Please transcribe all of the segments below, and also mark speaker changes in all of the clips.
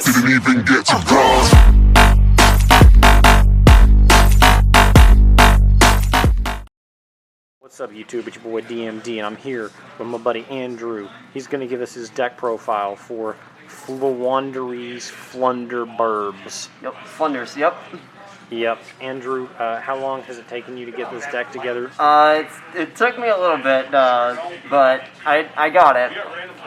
Speaker 1: Didn't even get to bronze.
Speaker 2: What's up, YouTube? It's your boy DMD, and I'm here with my buddy Andrew. He's going to give us his deck profile for Floowandereeze Floowandereeze.
Speaker 3: Yep, Flunders, yep.
Speaker 2: Yep. Andrew, how long has it taken you to get this deck together?
Speaker 3: It took me a little bit, but I got it.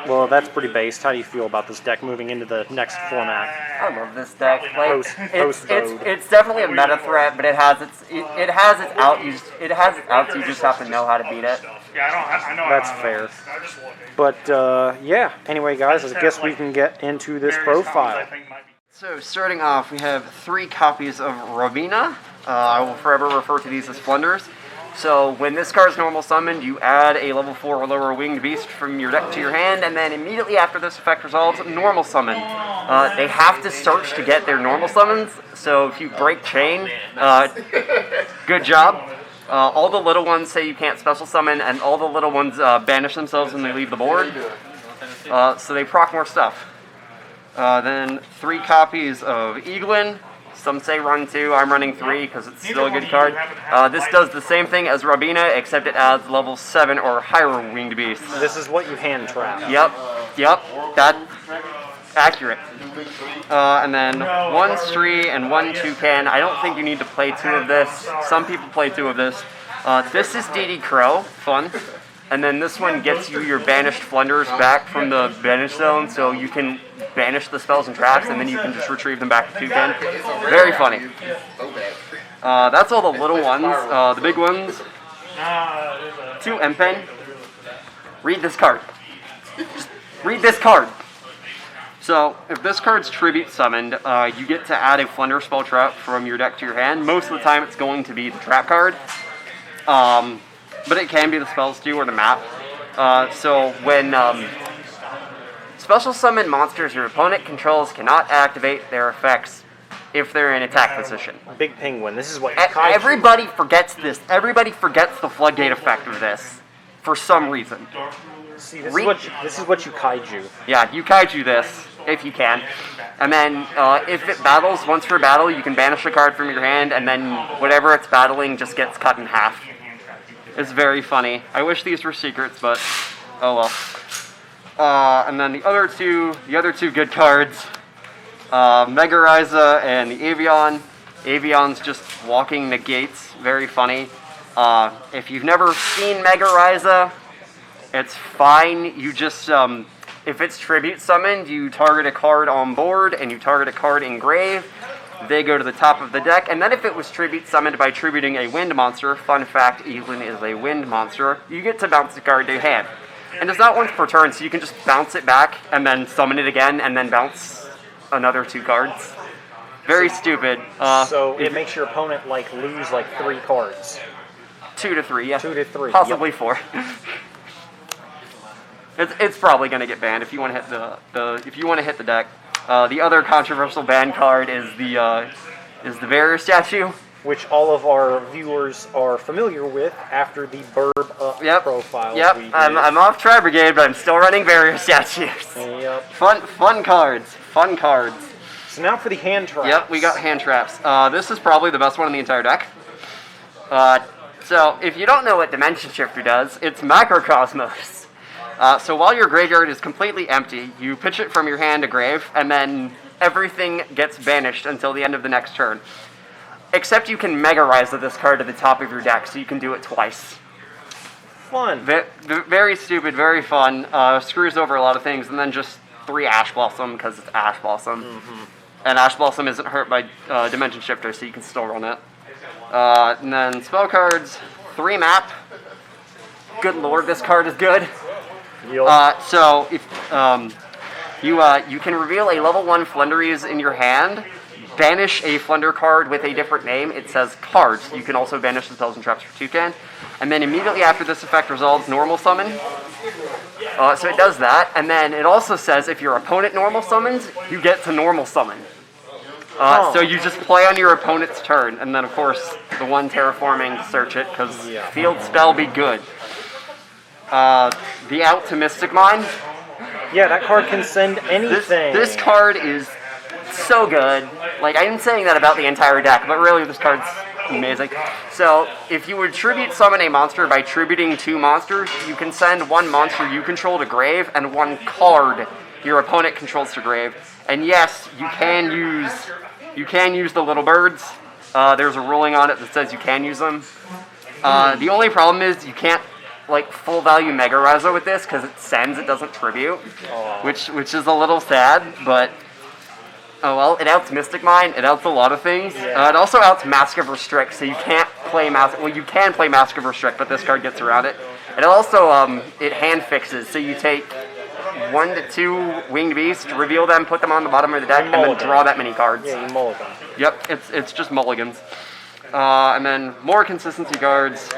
Speaker 2: Well, that's pretty based. How do you feel about this deck moving into the next format?
Speaker 3: I love this deck. Like,
Speaker 2: Post-vote.
Speaker 3: it's definitely a meta threat, but it has its outs. You just have to know how to beat it.
Speaker 4: Yeah, I know.
Speaker 2: That's fair. But, yeah. Anyway, guys, I guess we can get into this profile.
Speaker 3: So, starting off, we have 3 copies of Robina. I will forever refer to these as Flunders. So, when this card is normal summoned, you add a level 4 or lower winged beast from your deck to your hand, and then immediately after this effect resolves, normal summon. They have to search to get their normal summons, so if you break chain, good job. All the little ones say you can't special summon, and all the little ones banish themselves when they leave the board. So they proc more stuff. Then 3 copies of Eaglin. Some say run 2. I'm running 3 because it's still a good card. This does the same thing as Robina, except it adds level 7 or higher winged beasts.
Speaker 2: This is what you hand trap.
Speaker 3: Yep. That's accurate. And then 1 Stree and 1 Toucan. I don't think you need to play 2 of this. Some people play 2 of this. This is DD Crow. Fun. And then this one gets you your banished Flunders back from the banish zone, so you can banish the spells and traps, and then you can just retrieve them back to Toucan. Very funny. That's all the little ones. The big ones. 2 Empen. Read this card. Just read this card. So, if this card's tribute summoned, you get to add a Flunder spell trap from your deck to your hand. Most of the time it's going to be the trap card. But it can be the spells too, or the map. So when special summon monsters your opponent controls cannot activate their effects if they're in attack position.
Speaker 2: Big Penguin. This is what
Speaker 3: everybody forgets this. Everybody forgets the floodgate effect of this for some reason.
Speaker 2: See, this is what you kaiju.
Speaker 3: Yeah, you kaiju this if you can, and then if it battles once per battle, you can banish a card from your hand, and then whatever it's battling just gets cut in half. It's very funny. I wish these were secrets, but oh well. And then the other two good cards, Megariza and the Avion. Avion's just walking negates. Very funny. If you've never seen Megariza, it's fine. You just if it's tribute summoned, you target a card on board and you target a card in grave. They go to the top of the deck, and then if it was tribute summoned by tributing a wind monster, fun fact, Evelyn is a wind monster, you get to bounce the card to your hand. And it's not once per turn, so you can just bounce it back, and then summon it again, and then bounce another 2 cards. Very stupid.
Speaker 2: So it makes your opponent lose 3 cards.
Speaker 3: 2 to 3, yeah.
Speaker 2: 2 to 3.
Speaker 3: Possibly
Speaker 2: yep.
Speaker 3: 4. It's probably going to get banned if you want to hit the deck. The other controversial ban card is the barrier statue,
Speaker 2: which all of our viewers are familiar with after the Burb profile.
Speaker 3: Yep, I'm off Tri Brigade, but I'm still running barrier statues.
Speaker 2: Yep.
Speaker 3: Fun cards.
Speaker 2: So now for the hand traps.
Speaker 3: Yep, we got hand traps. This is probably the best one in the entire deck. So if you don't know what Dimension Shifter does, it's Macrocosmos. So while your graveyard is completely empty, you pitch it from your hand to grave, and then everything gets banished until the end of the next turn. Except you can Megarize this card to the top of your deck, so you can do it twice.
Speaker 2: Fun.
Speaker 3: Very stupid, very fun. Screws over a lot of things, and then just 3 Ash Blossom, because it's Ash Blossom. Mm-hmm. And Ash Blossom isn't hurt by Dimension Shifter, so you can still run it. And then spell cards, 3 map. Good lord, this card is good. So if you can reveal a level 1 Floowandereeze in your hand, banish a Flunder card with a different name. It says cards. You can also banish the spells and traps for Toucan, and then immediately after this effect resolves, normal summon. So it does that, and then it also says if your opponent normal summons, you get to normal summon. So you just play on your opponent's turn, and then of course the one terraforming search it, because field spell be good. The Out to Mystic Mine.
Speaker 2: Yeah, that card can send anything.
Speaker 3: This card is so good. Like, I'm saying that about the entire deck, but really this card's amazing. So, if you would tribute summon a monster by tributing 2 monsters, you can send 1 monster you control to grave and 1 card your opponent controls to grave. And yes, you can use the little birds. There's a ruling on it that says you can use them. The only problem is you can't like full value Mega Raizo with this because it sends, it doesn't tribute, which is a little sad, but oh well. It outs Mystic Mine, it outs a lot of things. It also outs Mask of Restrict, so you can't play you can play Mask of Restrict, but this card gets around it. It also it hand fixes, so you take 1 to 2 winged beasts, reveal them, put them on the bottom of the deck, and then draw that many cards.
Speaker 2: Yeah, you mulligan.
Speaker 3: Yep, it's just mulligans. And then more consistency cards,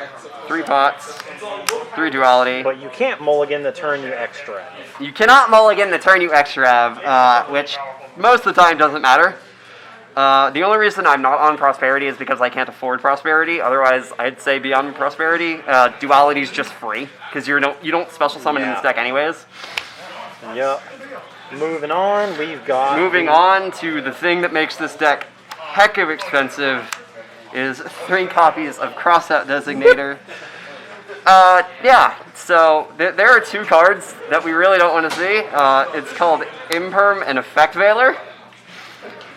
Speaker 3: 3 pots, 3 duality.
Speaker 2: But you can't mulligan the turn you extra.
Speaker 3: You cannot mulligan the turn you extra have, which most of the time doesn't matter. The only reason I'm not on Prosperity is because I can't afford Prosperity. Otherwise, I'd say be on Prosperity. Duality is just free because you don't special summon in this deck anyways.
Speaker 2: Yep. Moving on, we've got...
Speaker 3: Moving on to the thing that makes this deck heck of expensive is 3 copies of Crossout Designator. Yeah, so there are 2 cards that we really don't want to see. It's called Imperm and Effect Veiler.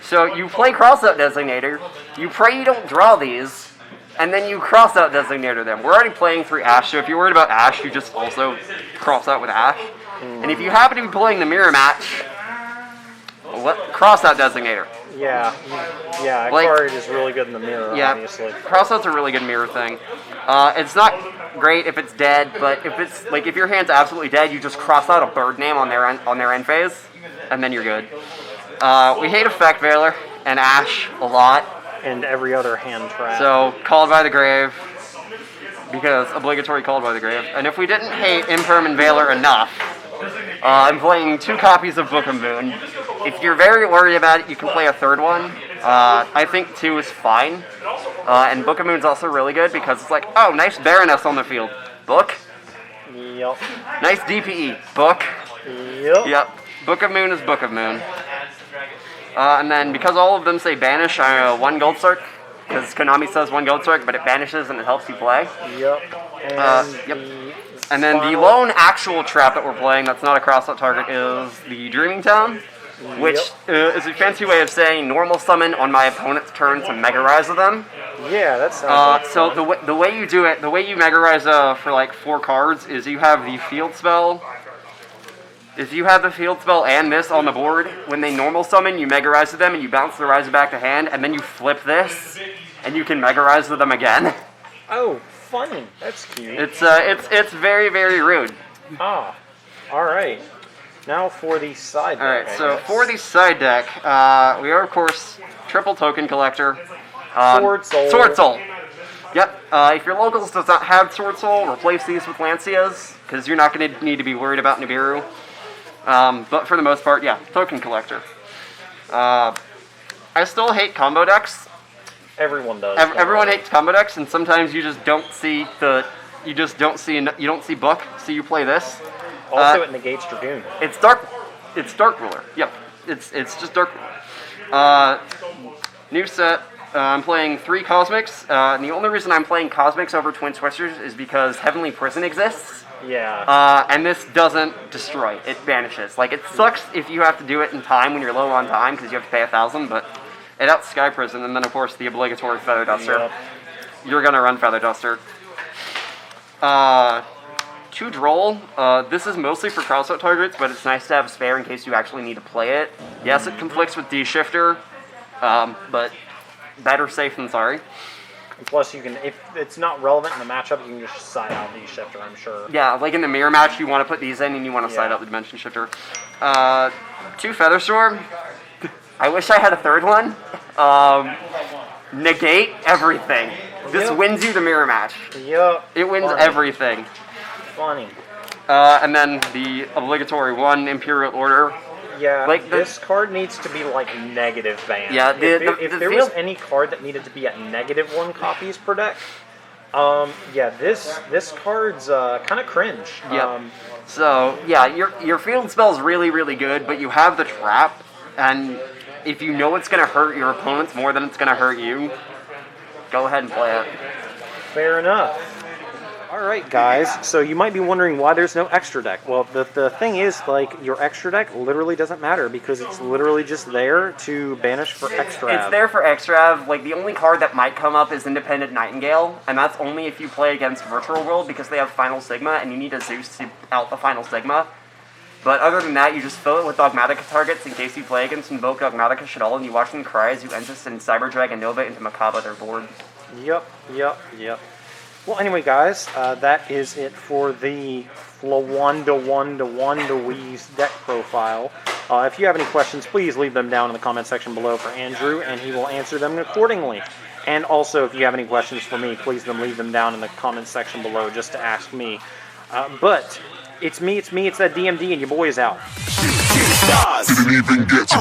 Speaker 3: So you play Crossout Designator, you pray you don't draw these, and then you Crossout Designator them. We're already playing 3 Ash, so if you're worried about Ash, you just also cross out with Ash. And if you happen to be playing the mirror match, Crossout Designator.
Speaker 2: Yeah, that card is really good in the mirror, obviously.
Speaker 3: Crossout's a really good mirror thing. It's not great if it's dead, but if your hand's absolutely dead, you just cross out a bird name on their end phase, and then you're good. We hate Effect Veiler and Ash a lot.
Speaker 2: And every other hand trap.
Speaker 3: So, Called by the Grave, because obligatory Called by the Grave. And if we didn't hate Imperm and Veiler enough, I'm playing 2 copies of Book of Moon. If you're very worried about it, you can play a 3rd one. I think 2 is fine. And Book of Moon's also really good because it's like, oh, nice Baroness on the field. Book.
Speaker 2: Yep.
Speaker 3: Nice DPE. Book.
Speaker 2: Yep.
Speaker 3: Book of Moon is Book of Moon. And then because all of them say banish, 1 Gold Circ. Because Konami says 1 Gold Circ, but it banishes and it helps you play.
Speaker 2: Yep.
Speaker 3: And then the lone actual trap that we're playing that's not a crossout target is the Dreaming Town, which is a fancy way of saying normal summon on my opponent's turn to Mega Raizo them.
Speaker 2: Yeah, that sounds
Speaker 3: so the way you do it, the way you Mega Raizo for like 4 cards is you have the field spell. If you have the field spell and this on the board, when they normal summon, you Mega Raizo them and you bounce the Raizo back to hand, and then you flip this, and you can Mega Raizo them again.
Speaker 2: Oh, funny. That's cute.
Speaker 3: It's very, very rude.
Speaker 2: Ah, all right. Now for the side deck.
Speaker 3: All right, so for the side deck, we are of course triple token collector.
Speaker 2: Sword Soul.
Speaker 3: Sword Soul. Yep. If your locals does not have Sword Soul, replace these with Lancias because you're not going to need to be worried about Nibiru. But for the most part, yeah, token collector. I still hate combo decks.
Speaker 2: Everyone does.
Speaker 3: Everyone hates combo decks, and sometimes you just don't see you don't see book, so you play this.
Speaker 2: Also, it negates Dragoon.
Speaker 3: It's dark ruler. Yep, it's just dark ruler. New set. I'm playing 3 Cosmics. And the only reason I'm playing Cosmics over Twin Twisters is because Heavenly Prison exists.
Speaker 2: Yeah.
Speaker 3: And this doesn't destroy; it vanishes. Like, it sucks if you have to do it in time when you're low on time because you have to pay 1,000, but it outs Sky Prison, and then of course the obligatory Feather Duster.
Speaker 2: Yep.
Speaker 3: You're gonna run Feather Duster. 2 Droll. This is mostly for crossout targets, but it's nice to have a spare in case you actually need to play it. Yes, it conflicts with D-Shifter, but better safe than sorry.
Speaker 2: And plus, you can, if it's not relevant in the matchup, you can just side out the shifter, I'm sure.
Speaker 3: Yeah, like in the mirror match, you want to put these in and you want to side out the Dimension Shifter. 2 Feather Storm. I wish I had a 3rd one. Negate everything. This wins you the mirror match.
Speaker 2: Yep.
Speaker 3: It wins everything.
Speaker 2: Funny.
Speaker 3: And then the obligatory 1 Imperial Order.
Speaker 2: Yeah,
Speaker 3: like
Speaker 2: this card needs to be like negative banned.
Speaker 3: Yeah,
Speaker 2: if there was any card that needed to be at -1 copies per deck, yeah, this card's kind of cringe.
Speaker 3: Yeah. So yeah, your field spell's really, really good, but you have the trap, and if you know it's going to hurt your opponents more than it's going to hurt you, go ahead and play it.
Speaker 2: Fair enough. Alright guys, so you might be wondering why there's no extra deck. Well, the thing is, like, your extra deck literally doesn't matter because it's literally just there to banish for extra.
Speaker 3: It's there for extra. Like, the only card that might come up is Independent Nightingale, and that's only if you play against Virtual World because they have Final Sigma and you need a Zeus to out the Final Sigma. But other than that, you just fill it with Dogmatica targets in case you play against Invoke Dogmatica Shadal and you watch them cry as you Entis and Cyber Dragon Nova into Makaba their board.
Speaker 2: Yep. Well, anyway, guys, that is it for the Floowandereeze deck profile. If you have any questions, please leave them down in the comment section below for Andrew, and he will answer them accordingly. And also, if you have any questions for me, please leave them down in the comment section below just to ask me. But it's me, it's that DMD, and your boy is out.
Speaker 1: Didn't even get to